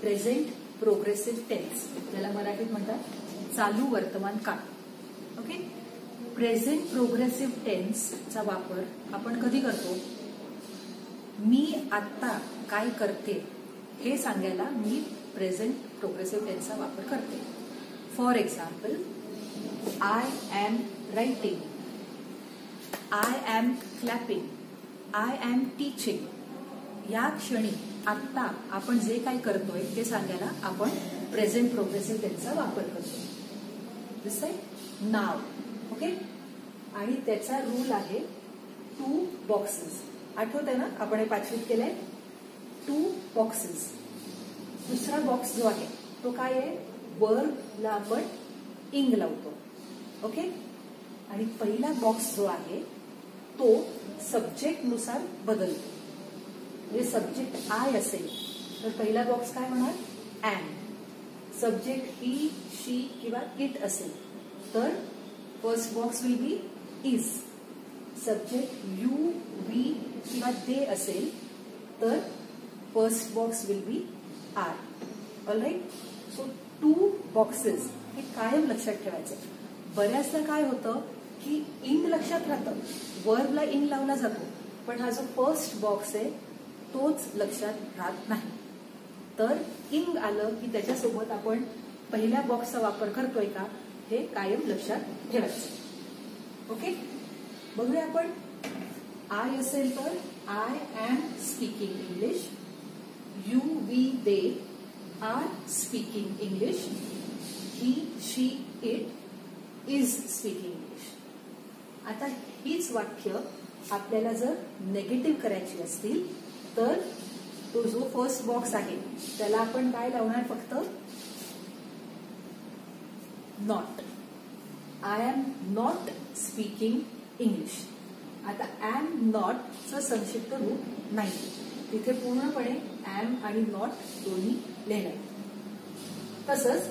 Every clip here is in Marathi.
प्रेझेंट प्रोग्रेसिव्ह टेन्स, ज्याला मराठीत म्हणतात चालू वर्तमान काळ. ओके. प्रेझेंट प्रोग्रेसिव्ह टेन्सचा वापर आपण कधी करतो? मी आता काय करते हे सांगायला मी प्रेझेंट प्रोग्रेसिव्ह टेन्सचा वापर करते. For example, I am writing, I am clapping, I am teaching. या क्षणी आत्ता आपण जे काही करतोय ते सांगायला आपण प्रेझेंट प्रोग्रेसिव्ह टेन्सचा वापर करतो. दिसतंय? नाव. ओके. आणि त्याचा रूल आहे 2 बॉक्सेस. आठवतंय ना, आपण हे पाचवीत केलंय. 2 बॉक्सेस. दुसरा बॉक्स जो आहे तो काय आहे? वर्बला आपण इंग लावतो. ओके. आणि पहिला बॉक्स जो आहे तो सब्जेक्ट नुसार बदलतो. म्हणजे सब्जेक्ट आय असेल तर पहिला बॉक्स काय होणार? एम. सब्जेक्ट ही, शी किंवा इट असेल तर first box will be is. Subject you, we किंवा दे असेल तर first box will be are. Alright. So 2 boxes हे कायम लक्षात ठेवायचं. बऱ्याचदा काय होतं की इंग लक्षात राहतं, वर्बला इंग लावला जातो, पण हा जो फर्स्ट बॉक्स आहे तोच लक्षात राहत नाही. तर इंग आलं की त्याच्यासोबत आपण पहिल्या बॉक्सचा वापर करतोय का हे कायम लक्षात ठेवायचं. ओके. बघूया आपण. आय असेल तर I am speaking English. You, we, they are speaking English. He, she, it is speaking English. आता हीच वाक्य आपल्याला जर नेगेटिव्ह करायची असतील तर तो जो फर्स्ट बॉक्स आहे त्याला आपण काय लावणार? फक्त not. I am not speaking English. आता एम नॉटचं संक्षिप्त रूप नाही, तिथे पूर्णपणे एम आणि नॉट दोन्ही लिहिलं. तसंच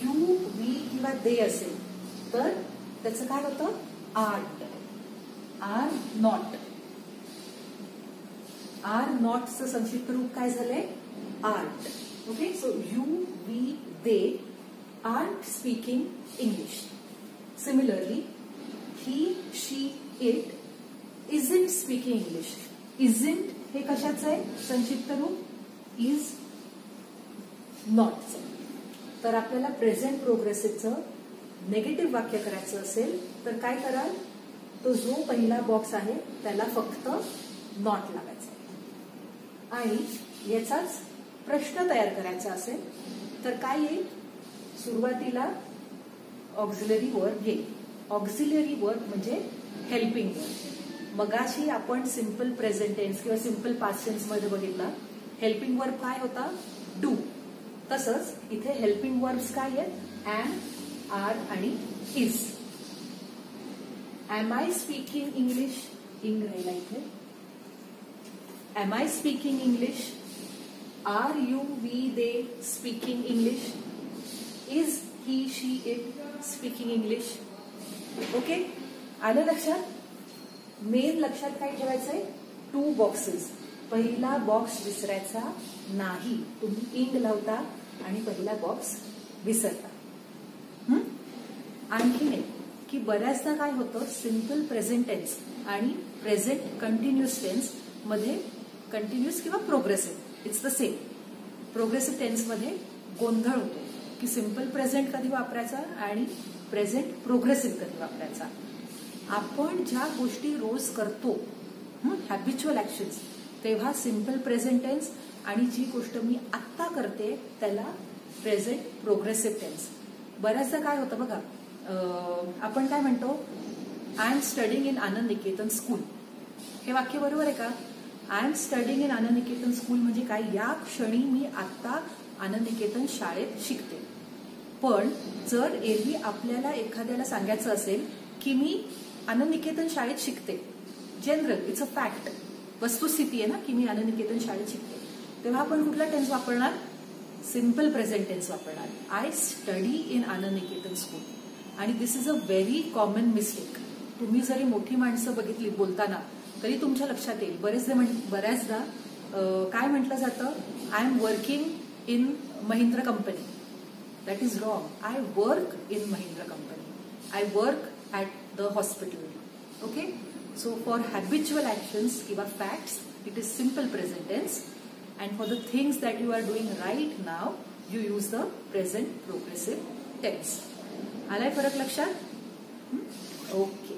यू, वी किंवा दे असेल तर त्याचं काय होतं? आर्ट. Are not. आर नॉटचं संक्षिप्त रूप काय झालंय? Aren't. Okay. So you, we, they aren't speaking English. Similarly, he, she, it isn't speaking English. Isn't हे कशाचं आहे संक्षिप्त रूप? इज नॉटचं. तर आपल्याला प्रेझेंट प्रोग्रेसिव्हचं नेगेटिव्ह वाक्य करायचं असेल तर काय कराल? तो जो पहिला बॉक्स आहे त्याला फक्त नॉट लावायचा. आणि याचाच प्रश्न तयार करायचा असेल तर काय येईल? सुरुवातीला ऑक्झिलरी वर्ब येईल. ऑक्झिलरी वर्ब म्हणजे हेल्पिंग वर्ब. मगाशी आपण सिंपल प्रेझेंट टेन्स किंवा सिंपल पास्ट टेन्स मध्ये बघितला हेल्पिंग वर्ब काय होता? डू. तसंच इथे हेल्पिंग वर्ब्स काय आहेत? एम, आर आणि is. Am I speaking English? Ing राहिला इथे. Am I speaking English? Are you, we, they speaking English? Is he, she, it speaking English? Okay. आलं लक्षात? मेन लक्षात काय ठेवायचंय? 2 बॉक्सेस. पहिला बॉक्स विसरायचा नाही. तुम्ही इंग लावता आणि पहिला बॉक्स विसरता. आणखी नाही की बऱ्याचदा काय होतं सिंपल प्रेझेंट टेन्स आणि प्रेझेंट कंटिन्युअस टेन्स मध्ये कंटिन्युअस किंवा progressive it's the same. Progressive tense मध्ये गोंधळ होतो की सिंपल प्रेझेंट कधी वापरायचा आणि प्रेझेंट प्रोग्रेसिव्ह कधी वापरायचा. आपण ज्या गोष्टी रोज करतो हॅबिच्युअल ऍक्शन्स तेव्हा सिंपल प्रेझेंट टेन्स आणि जी गोष्ट मी आत्ता करते त्याला प्रेझेंट प्रोग्रेसिव्ह टेन्स. बऱ्याचदा काय होतं बघा, आपण काय म्हणतो? I am studying in Anand Niketan school. हे वाक्य बरोबर आहे का? I am studying in Anand Niketan school म्हणजे काय? या क्षणी मी आत्ता आनंद निकेतन शाळेत शिकते. पण जर एरवी आपल्याला एखाद्याला सांगायचं असेल की मी आनंद निकेतन शाळेत शिकते, जनरल इट्स अ फॅक्ट, वस्तुस्थिती आहे ना की मी आनंद निकेतन शाळेत शिकते, तेव्हा आपण कुठला टेन्स वापरणार? सिंपल प्रेझेंट टेन्स वापरणार. I study in Anand Niketan school. आणि this is a very common mistake. तुम्ही जरी मोठी माणसं बघितली बोलताना तरी तुमच्या लक्षात येईल. बऱ्याचदा काय म्हटलं जातं? I am working in Mahindra company. That is wrong. I work in Mahindra company. I work at the hospital. Okay? So for habitual actions kiva facts, it is simple present tense. And for the things that you are doing right now, you use the present progressive tense. आलाय फरक लक्षात? ओके.